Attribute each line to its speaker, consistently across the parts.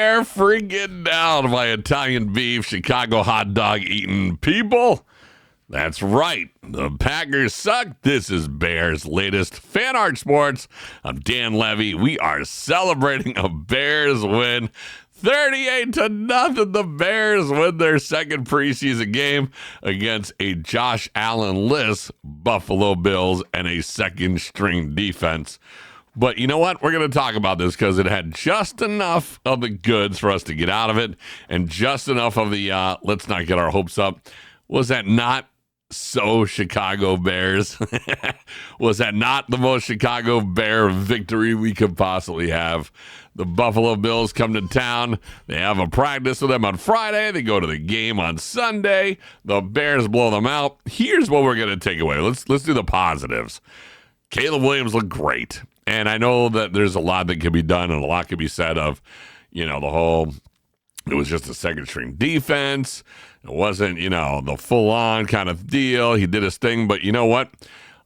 Speaker 1: there freaking down, my Italian beef, Chicago hot dog eating people. That's right. The Packers suck. This is Bears' latest Fan Art Sports. I'm Dan Levy. We are celebrating a Bears win. 38-0. The Bears win their second preseason game against a Josh Allen-less Buffalo Bills and a second-string defense. But you know what? We're going to talk about this because it had just enough of the goods for us to get out of it and just enough of the let's not get our hopes up. Was that not so Chicago Bears? Was that not the most Chicago Bear victory we could possibly have? The Buffalo Bills come to town. They have a practice with them on Friday. They go to the game on Sunday. The Bears blow them out. Here's what we're going to take away. Let's do the positives. Caleb Williams looked great. And I know that there's a lot that can be done and a lot can be said of, the whole, it was just a second string defense. It wasn't, the full on kind of deal. He did his thing. But you know what?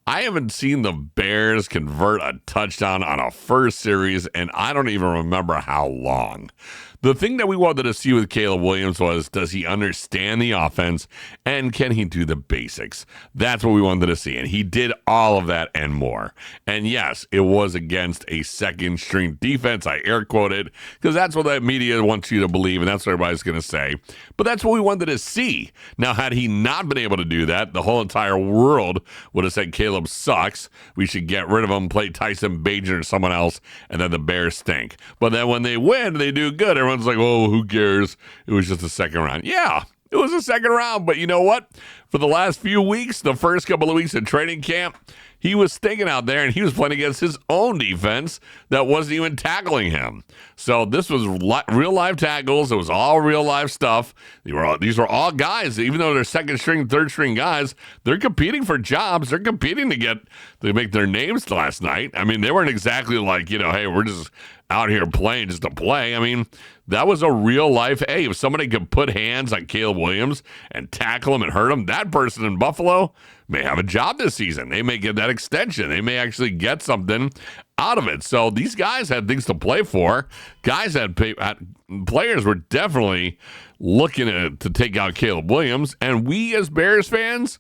Speaker 1: I haven't seen the Bears convert a touchdown on a first series, and I don't even remember how long. The thing that we wanted to see with Caleb Williams was, does he understand the offense, and can he do the basics? That's what we wanted to see, and he did all of that and more. And yes, it was against a second-string defense. I air-quoted, because that's what the media wants you to believe, and that's what everybody's going to say. But that's what we wanted to see. Now, had he not been able to do that, the whole entire world would have said Caleb sucks. We should get rid of him, play Tyson Bagent or someone else, and then the Bears stink. But then when they win, they do good. Everyone's like, oh, who cares? It was just a second round. Yeah, it was a second round. But you know what? For the last few weeks, the first couple of weeks in training camp, he was stinking out there, and he was playing against his own defense that wasn't even tackling him. So this was real live tackles. It was all real live stuff. These were all guys, even though they're second string, third string guys, they're competing for jobs. They're competing to make their names last night. I mean, they weren't exactly like, hey, we're just out here playing just to play. I mean, that was a real life. Hey, if somebody could put hands on Caleb Williams and tackle him and hurt him, that person in Buffalo may have a job this season. They may get that extension. They may actually get something out of it. So these guys had things to play for. Players were definitely looking to take out Caleb Williams. And we as Bears fans,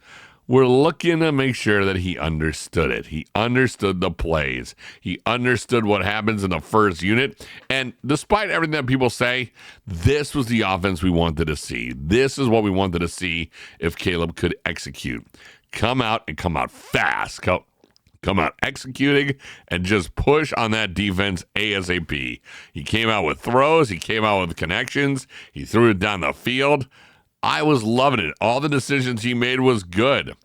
Speaker 1: we're looking to make sure that he understood it. He understood the plays. He understood what happens in the first unit. And despite everything that people say, this was the offense we wanted to see. This is what we wanted to see if Caleb could execute. Come out and come out fast. Come out executing and just push on that defense ASAP. He came out with throws. He came out with connections. He threw it down the field. I was loving it. All the decisions he made was good.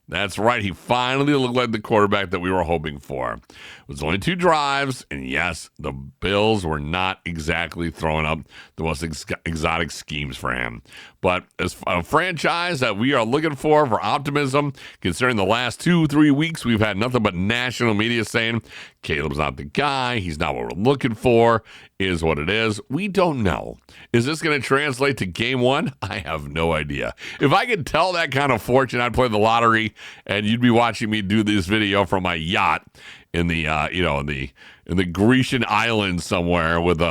Speaker 1: That's right. He finally looked like the quarterback that we were hoping for. It was only 2 drives, and yes, the Bills were not exactly throwing up the most exotic schemes for him. But as a franchise that we are looking for optimism, considering the last 2-3 weeks, we've had nothing but national media saying Caleb's not the guy. He's not what we're looking for. Is what it is. We don't know. Is this going to translate to game 1? I have no idea. If I could tell that kind of fortune, I'd play the lottery, and you'd be watching me do this video from my yacht in the in the Grecian islands somewhere with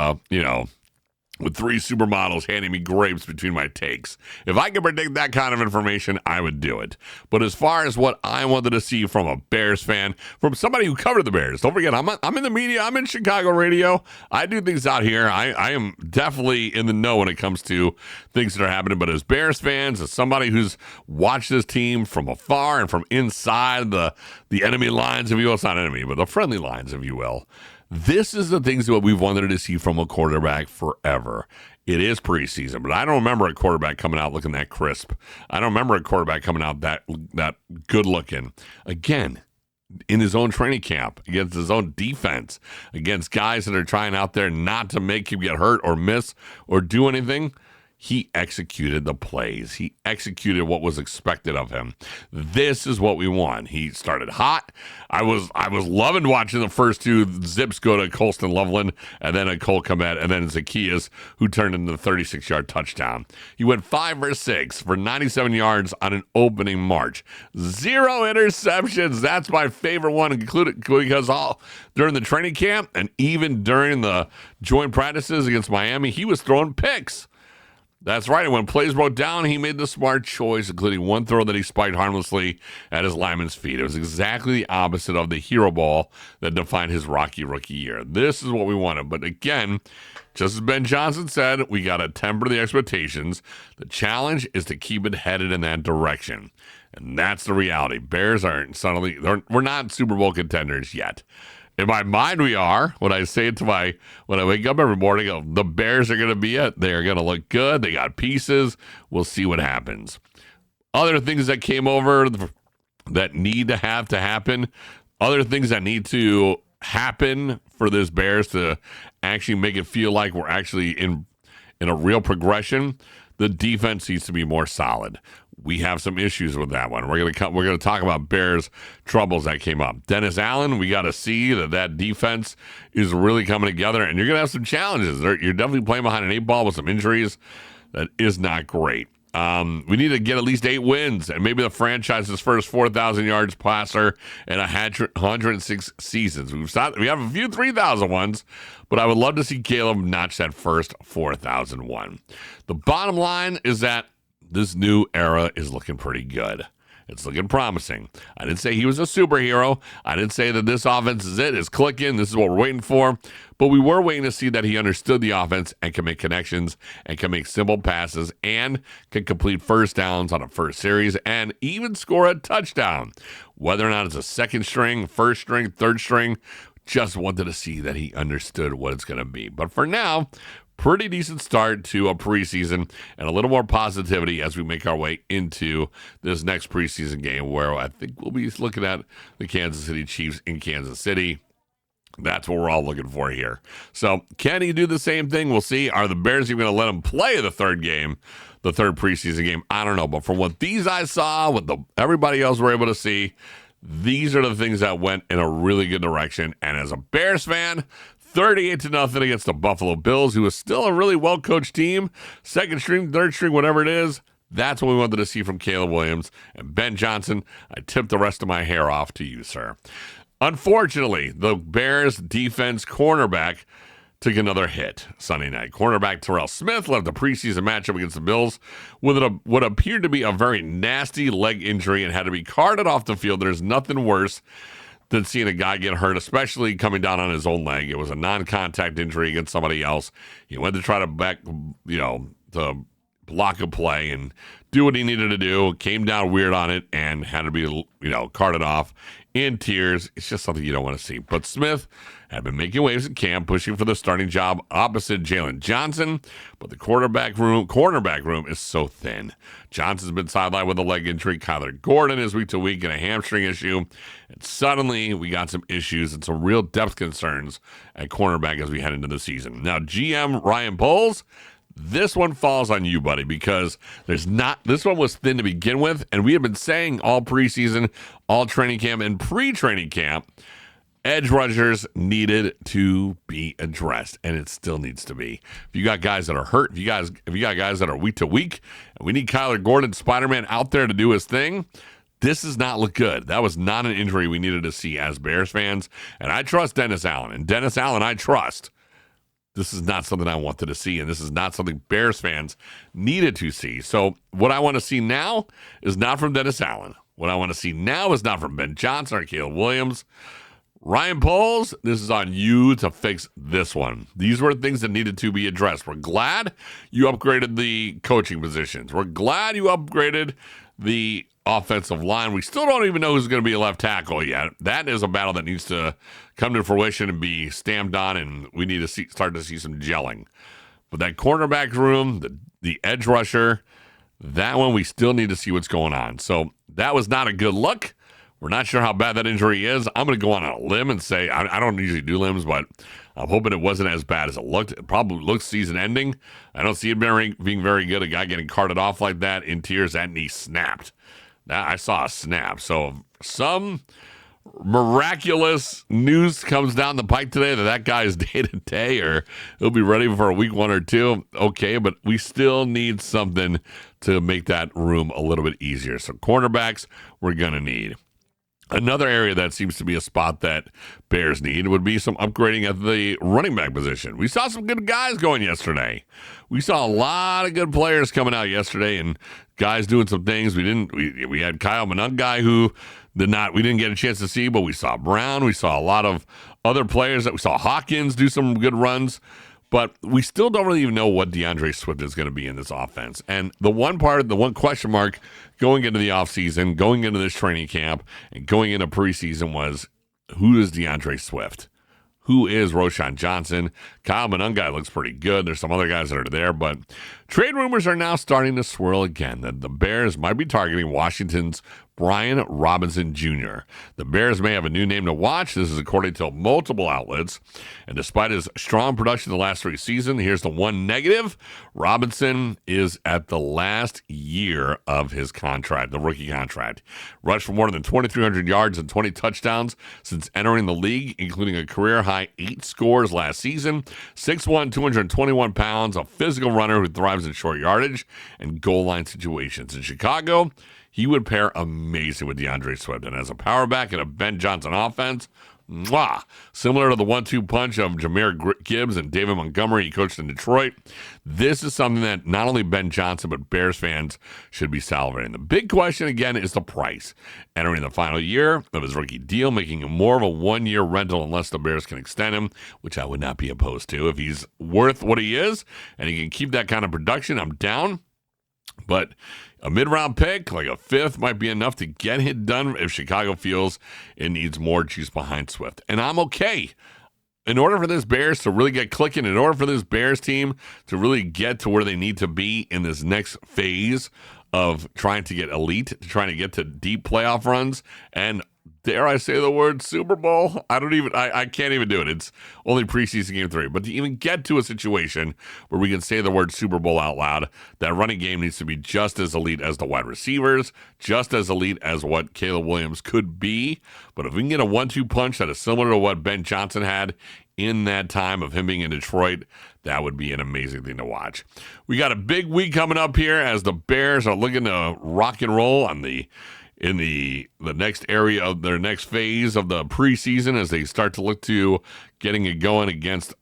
Speaker 1: with 3 supermodels handing me grapes between my takes. If I could predict that kind of information, I would do it. But as far as what I wanted to see from a Bears fan, from somebody who covered the Bears, don't forget, I'm in the media, I'm in Chicago radio, I do things out here. I am definitely in the know when it comes to things that are happening. But as Bears fans, as somebody who's watched this team from afar and from inside the enemy lines, if you will, it's not enemy, but the friendly lines, if you will, this is the things that we've wanted to see from a quarterback forever. It is preseason, but I don't remember a quarterback coming out looking that crisp. I don't remember a quarterback coming out that good looking. Again, in his own training camp, against his own defense, against guys that are trying out there not to make him get hurt or miss or do anything. he executed the plays. He executed what was expected of him. This is what we want. He started hot. I was loving watching the first two zips go to Colston Loveland and then a Cole Kmet and then Zacchaeus, who turned into the 36-yard touchdown. He went 5 for 6 for 97 yards on an opening march. 0 interceptions. That's my favorite one, including because during the training camp and even during the joint practices against Miami, he was throwing picks. That's right. And when plays broke down, he made the smart choice, including one throw that he spiked harmlessly at his lineman's feet. It was exactly the opposite of the hero ball that defined his rocky rookie year. This is what we wanted. But again, just as Ben Johnson said, we got to temper the expectations. The challenge is to keep it headed in that direction. And that's the reality. Bears aren't suddenly, we're not Super Bowl contenders yet. In my mind, we are. When I say it to when I wake up every morning, the Bears are going to be it. They are going to look good. They got pieces. We'll see what happens. Other things that came over that need to happen, other things that need to happen for this Bears to actually make it feel like we're actually in a real progression. The defense needs to be more solid. We have some issues with that one. We're going to talk about Bears troubles that came up. Dennis Allen, we got to see that defense is really coming together, and you're going to have some challenges. You're definitely playing behind an 8 ball with some injuries. That is not great. We need to get at least 8 wins, and maybe the franchise's first 4,000 yards passer in 106 seasons. We have a few 3,000 ones, but I would love to see Caleb notch that first 4,001. The bottom line is that this new era is looking pretty good. It's looking promising. I didn't say he was a superhero. I didn't say that this offense is it. It's clicking. This is what we're waiting for. But we were waiting to see that he understood the offense and can make connections and can make simple passes and can complete first downs on a first series and even score a touchdown. Whether or not it's a second string, first string, third string, just wanted to see that he understood what it's going to be. But for now, pretty decent start to a preseason and a little more positivity as we make our way into this next preseason game where I think we'll be looking at the Kansas City Chiefs in Kansas City. That's what we're all looking for here. So can he do the same thing? We'll see. Are the Bears even going to let him play the third preseason game? I don't know. But from what these eyes saw, what everybody else were able to see, these are the things that went in a really good direction. And as a Bears fan, 38-0 against the Buffalo Bills, who is still a really well-coached team. Second string, third string, whatever it is. That's what we wanted to see from Caleb Williams. And Ben Johnson, I tip the rest of my hair off to you, sir. Unfortunately, the Bears defense cornerback took another hit Sunday night. Cornerback Terrell Smith left the preseason matchup against the Bills with what appeared to be a very nasty leg injury and had to be carted off the field. There's nothing worse than seeing a guy get hurt, especially coming down on his own leg. It was a non-contact injury against somebody else. He went to try to block a play and do what he needed to do. Came down weird on it and had to be, carted off in tears. It's just something you don't want to see. But Smith had been making waves in camp, pushing for the starting job opposite Jalen Johnson. But the cornerback room is so thin. Johnson's been sidelined with a leg injury. Kyler Gordon is week to week in a hamstring issue. And suddenly we got some issues and some real depth concerns at cornerback as we head into the season. Now, GM Ryan Poles, this one falls on you, buddy, because this one was thin to begin with, and we have been saying all preseason, all training camp, and pre-training camp, edge rushers needed to be addressed, and it still needs to be. If you got guys that are hurt, if you got guys that are week to week, and we need Kyler Gordon, Spider-Man, out there to do his thing, this does not look good. That was not an injury we needed to see as Bears fans, and I trust Dennis Allen, and Dennis Allen I trust. This is not something I wanted to see, and this is not something Bears fans needed to see. So what I want to see now is not from Dennis Allen. What I want to see now is not from Ben Johnson or Caleb Williams. Ryan Poles, this is on you to fix this one. These were things that needed to be addressed. We're glad you upgraded the coaching positions. We're glad you upgraded the offensive line. We still don't even know who's going to be a left tackle yet. That is a battle that needs to come to fruition and be stamped on, and we need to start to see some gelling. But that cornerback room, the edge rusher, that one we still need to see what's going on. So that was not a good look. We're not sure how bad that injury is. I'm going to go on a limb and say, I don't usually do limbs, but I'm hoping it wasn't as bad as it looked. It probably looks season-ending. I don't see it being very good. A guy getting carted off like that in tears, that knee snapped. I saw a snap. So some miraculous news comes down the pike today that guy's day-to-day or he'll be ready for a week 1 or 2. Okay, but we still need something to make that room a little bit easier. So cornerbacks, we're going to need. Another area that seems to be a spot that Bears need would be some upgrading at the running back position. We saw some good guys going yesterday. We saw a lot of good players coming out yesterday and guys doing some things. We had Kyle Monangai who we didn't get a chance to see, but we saw Brown. We saw a lot of other players that we saw Hawkins do some good runs. But we still don't really even know what DeAndre Swift is going to be in this offense. And the one question mark going into the offseason, going into this training camp, and going into preseason was, who is DeAndre Swift? Who is Roschon Johnson? Kyle Monangai looks pretty good. There's some other guys that are there, but trade rumors are now starting to swirl again that the Bears might be targeting Washington's Brian Robinson Jr. The Bears may have a new name to watch. This is according to multiple outlets. And despite his strong production the last 3 seasons, here's the one negative. Robinson is at the last year of his contract, the rookie contract. Rushed for more than 2,300 yards and 20 touchdowns since entering the league, including a career-high 8 scores last season. 6'1", 221 pounds, a physical runner who thrives in short yardage and goal line situations. In Chicago, he would pair amazing with DeAndre Swift. And as a power back in a Ben Johnson offense, similar to the 1-2 punch of Jahmyr Gibbs and David Montgomery he coached in Detroit, this is something that not only Ben Johnson but Bears fans should be salivating. The big question, again, is the price. Entering the final year of his rookie deal, making him more of a 1-year rental unless the Bears can extend him, which I would not be opposed to. If he's worth what he is and he can keep that kind of production, I'm down. But a mid-round pick, like a 5th, might be enough to get it done if Chicago feels it needs more juice behind Swift. And I'm okay. In order for this Bears to really get clicking, in order for this Bears team to really get to where they need to be in this next phase of trying to get elite, trying to get to deep playoff runs, and dare I say the word Super Bowl? I can't even do it. It's only preseason game 3. But to even get to a situation where we can say the word Super Bowl out loud, that running game needs to be just as elite as the wide receivers, just as elite as what Caleb Williams could be. But if we can get a 1-2 punch that is similar to what Ben Johnson had in that time of him being in Detroit, that would be an amazing thing to watch. We got a big week coming up here as the Bears are looking to rock and roll in the next area of their next phase of the preseason as they start to look to getting it going against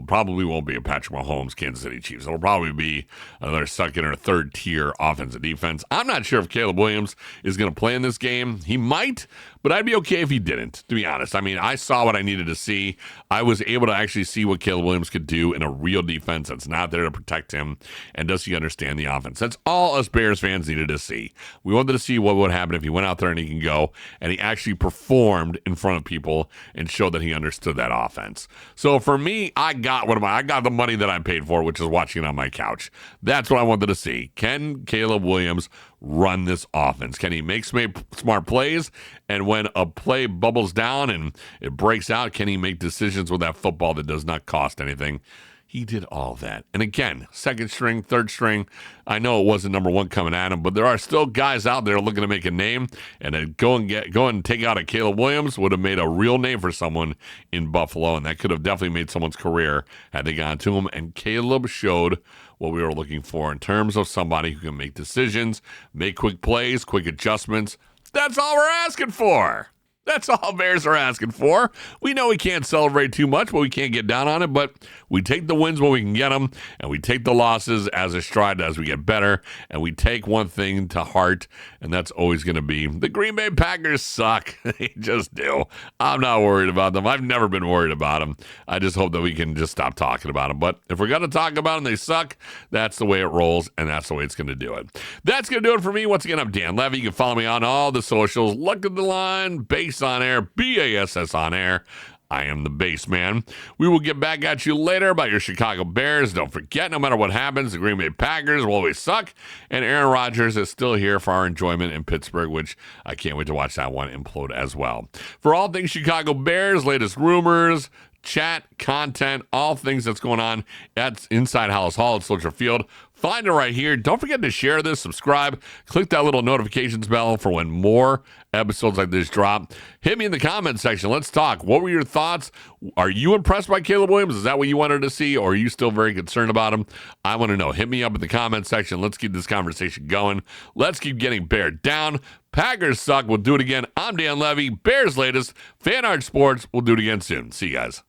Speaker 1: probably won't be a Patrick Mahomes Kansas City Chiefs. It'll probably be another second or third tier offensive defense. I'm not sure if Caleb Williams is going to play in this game. He might, but I'd be okay if he didn't, to be honest. I mean, I saw what I needed to see. I was able to actually see what Caleb Williams could do in a real defense that's not there to protect him. And does he understand the offense? That's all us Bears fans needed to see. We wanted to see what would happen if he went out there and he can go and he actually performed in front of people and showed that he understood that offense. So for me, I got the money that I paid for, which is watching it on my couch. That's what I wanted to see. Can Caleb Williams run this offense? Can he make smart plays? And when a play bubbles down and it breaks out, can he make decisions with that football that does not cost anything? He did all that. And again, second string, third string, I know it wasn't number 1 coming at him, but there are still guys out there looking to make a name, and then go and take out a Caleb Williams would have made a real name for someone in Buffalo, and that could have definitely made someone's career had they gone to him. And Caleb showed what we were looking for in terms of somebody who can make decisions, make quick plays, quick adjustments. That's all we're asking for. That's all Bears are asking for. We know we can't celebrate too much, but we can't get down on it. But we take the wins when we can get them, and we take the losses as a stride as we get better. And we take one thing to heart, and that's always going to be the Green Bay Packers suck. They just do. I'm not worried about them. I've never been worried about them. I just hope that we can just stop talking about them. But if we're going to talk about them, they suck. That's the way it rolls, and that's the way it's going to do it. That's going to do it for me. Once again, I'm Dan Levy. You can follow me on all the socials. Look at the line. Base on air, BASS on air. I am the base man. We will get back at you later about your Chicago Bears. Don't forget, no matter what happens, the Green Bay Packers will always suck, and Aaron Rodgers is still here for our enjoyment in Pittsburgh, which I can't wait to watch that one implode as well. For all things Chicago Bears, latest rumors, chat, content, all things that's going on at Inside Hallis Hall at Soldier Field. Find it right here. Don't forget to share this, subscribe, click that little notifications bell for when more episodes like this drop. Hit me in the comments section. Let's talk. What were your thoughts? Are you impressed by Caleb Williams? Is that what you wanted to see, or are you still very concerned about him? I want to know. Hit me up in the comments section. Let's keep this conversation going. Let's keep getting Bear down. Packers suck. We'll do it again. I'm Dan Levy. Bears latest. Fan Art Sports. We'll do it again soon. See you guys.